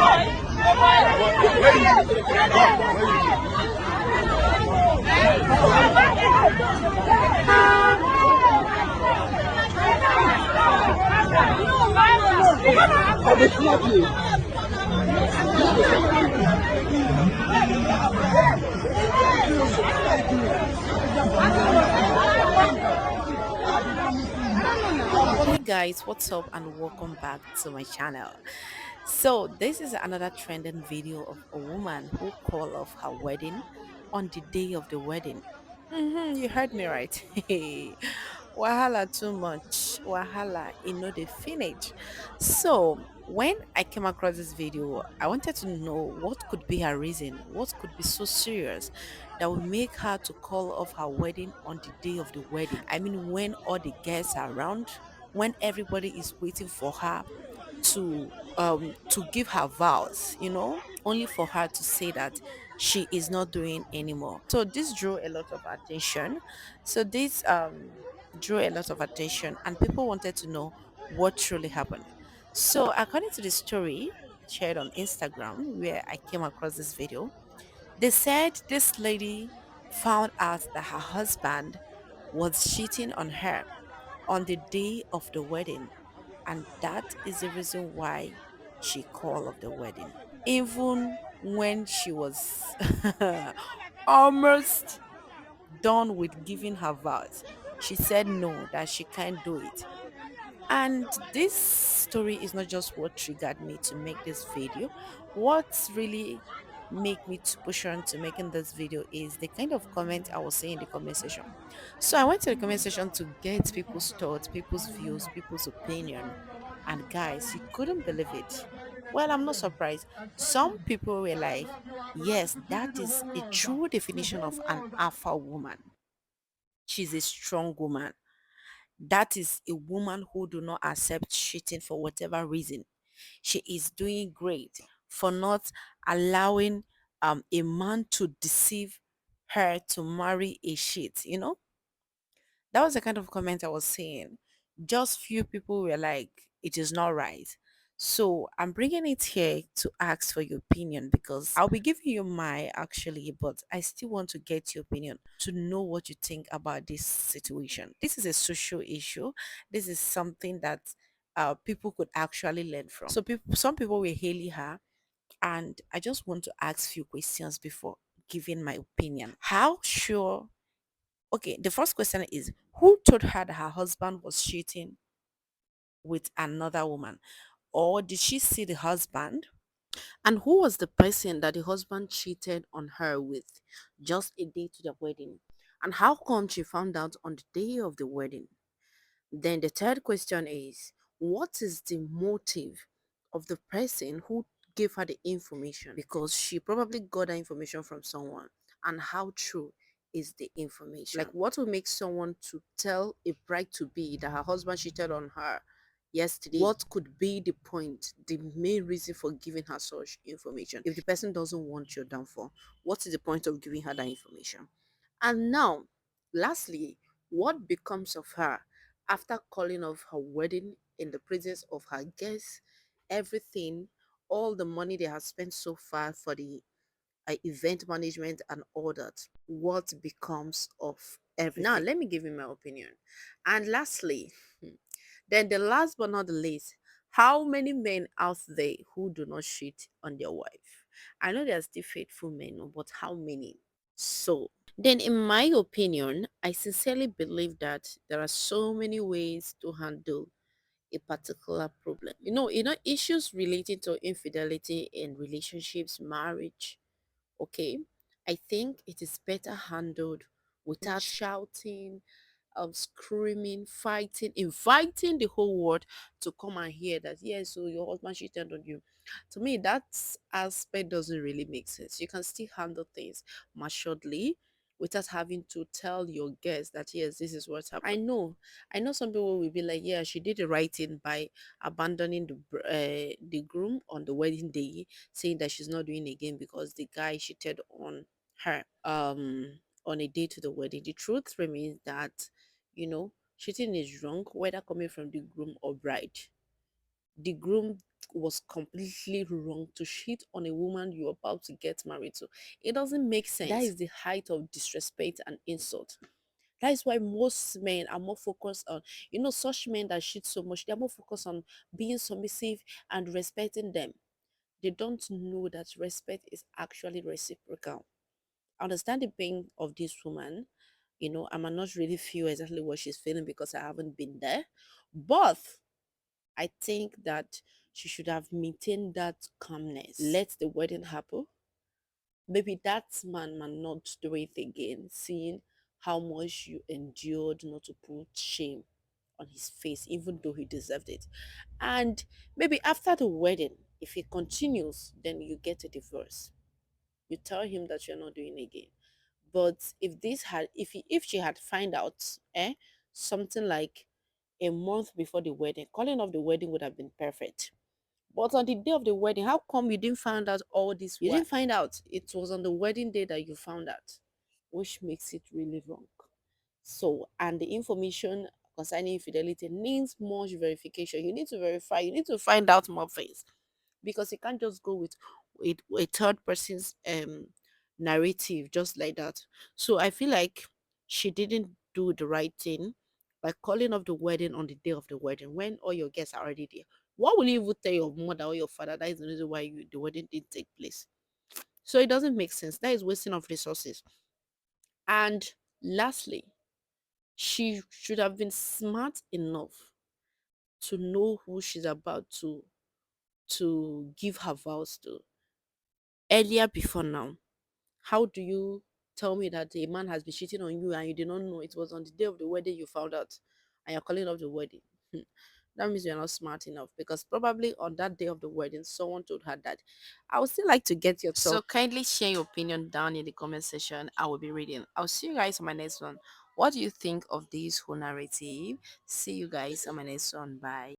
I will slap you. Hey guys, what's up and welcome back to my channel. So this is another trending video of a woman who called off her wedding on the day of the wedding. You heard me right. Wahala too much. Wahala, know the finish. So when I came across this video, I wanted to know what could be her reason, what could be so serious that would make her to call off her wedding on the day of the wedding. I mean, when all the guests are around, when everybody is waiting for her to give her vows, only for her to say that she is not doing anymore. So this drew a lot of attention. So this drew a lot of attention and people wanted to know what truly happened. So according to the story shared on Instagram where I came across this video, they said this lady found out that her husband was cheating on her on the day of the wedding, and that is the reason why she called off the wedding. Even when she was almost done with giving her vows, she said no, that she can't do it. And this story is not just what triggered me to make this video. What really make me to push on to making this video is the kind of comment I was saying in the comment section. So I went to the comment section to get people's thoughts, people's views, people's opinion. And guys, you couldn't believe it. Well, I'm not surprised. Some people were like, yes, that is a true definition of an alpha woman. She's a strong woman. That is a woman who do not accept cheating for whatever reason. She is doing great for not allowing a man to deceive her to marry a shit. That was the kind of comment I was saying. Just few people were like, it is not right. So I'm bringing it here to ask for your opinion because I'll be giving you my actually, but I still want to get your opinion to know what you think about this situation. This is a social issue. This is something that people could actually learn from. So some people were hailing her, and I just want to ask few questions before giving my opinion. How sure Okay, the first question is who told her that her husband was cheating with another woman? Or did she see the husband? And who was the person that the husband cheated on her with just a day to the wedding? And how come she found out on the day of the wedding? Then the third question is what is the motive of the person who gave her the information? Because she probably got that information from someone. And how true is the information? Like what will make someone to tell a bride to be that her husband cheated on her yesterday? What could be the point, the main reason for giving her such information? If the person doesn't want your downfall, what is the point of giving her that information? And now, lastly, what becomes of her after calling off her wedding in the presence of her guests, everything, all the money they have spent so far for the event management and all that? What becomes of everything? Now, let me give you my opinion. And lastly, then the last but not the least, how many men out there who do not cheat on their wife? I know there's still faithful men, but how many? So then in my opinion, I sincerely believe that there are so many ways to handle a particular problem. Issues relating to infidelity in relationships, marriage, okay? I think it is better handled without shouting, screaming, fighting, inviting the whole world to come and hear that, yes, so your husband cheated on you. To me, that aspect doesn't really make sense. You can still handle things maturely without having to tell your guests that, yes, this is what's happened. I know some people will be like, yeah, she did the right thing by abandoning the groom on the wedding day, saying that she's not doing it again because the guy cheated on her on a day to the wedding. The truth remains that cheating is wrong, whether coming from the groom or bride. the groom was completely wrong to cheat on a woman you're about to get married to. It doesn't make sense. That is the height of disrespect and insult. That is why most men are more focused on, such men that cheat so much, they're more focused on being submissive and respecting them. They don't know that respect is actually reciprocal. I understand the pain of this woman. I might not really feel exactly what she's feeling because I haven't been there. But I think that she should have maintained that calmness. Let the wedding happen. Maybe that man might not do it again, seeing how much you endured not to put shame on his face, even though he deserved it. And maybe after the wedding, if he continues, then you get a divorce. You tell him that you're not doing it again. But if she had find out, something like a month before the wedding, calling off the wedding would have been perfect. But on the day of the wedding, how come you didn't find out all this? You didn't find out. It was on the wedding day that you found out, which makes it really wrong. So, and the information concerning infidelity needs much verification. You need to verify. You need to find out more things because you can't just go with a third person's narrative just like that. So I feel like she didn't do the right thing by calling off the wedding on the day of the wedding when all your guests are already there. What will you even tell your mother or your father? That is the reason why the wedding didn't take place. So it doesn't make sense. That is wasting of resources. And lastly, she should have been smart enough to know who she's about to give her vows to earlier before now. How do you tell me that a man has been cheating on you and you did not know? It was on the day of the wedding you found out and you're calling off the wedding? That means you're not smart enough because probably on that day of the wedding, someone told her that. I would still like to get your thoughts. So kindly share your opinion down in the comment section. I will be reading. I'll see you guys on my next one. What do you think of this whole narrative? See you guys on my next one. Bye.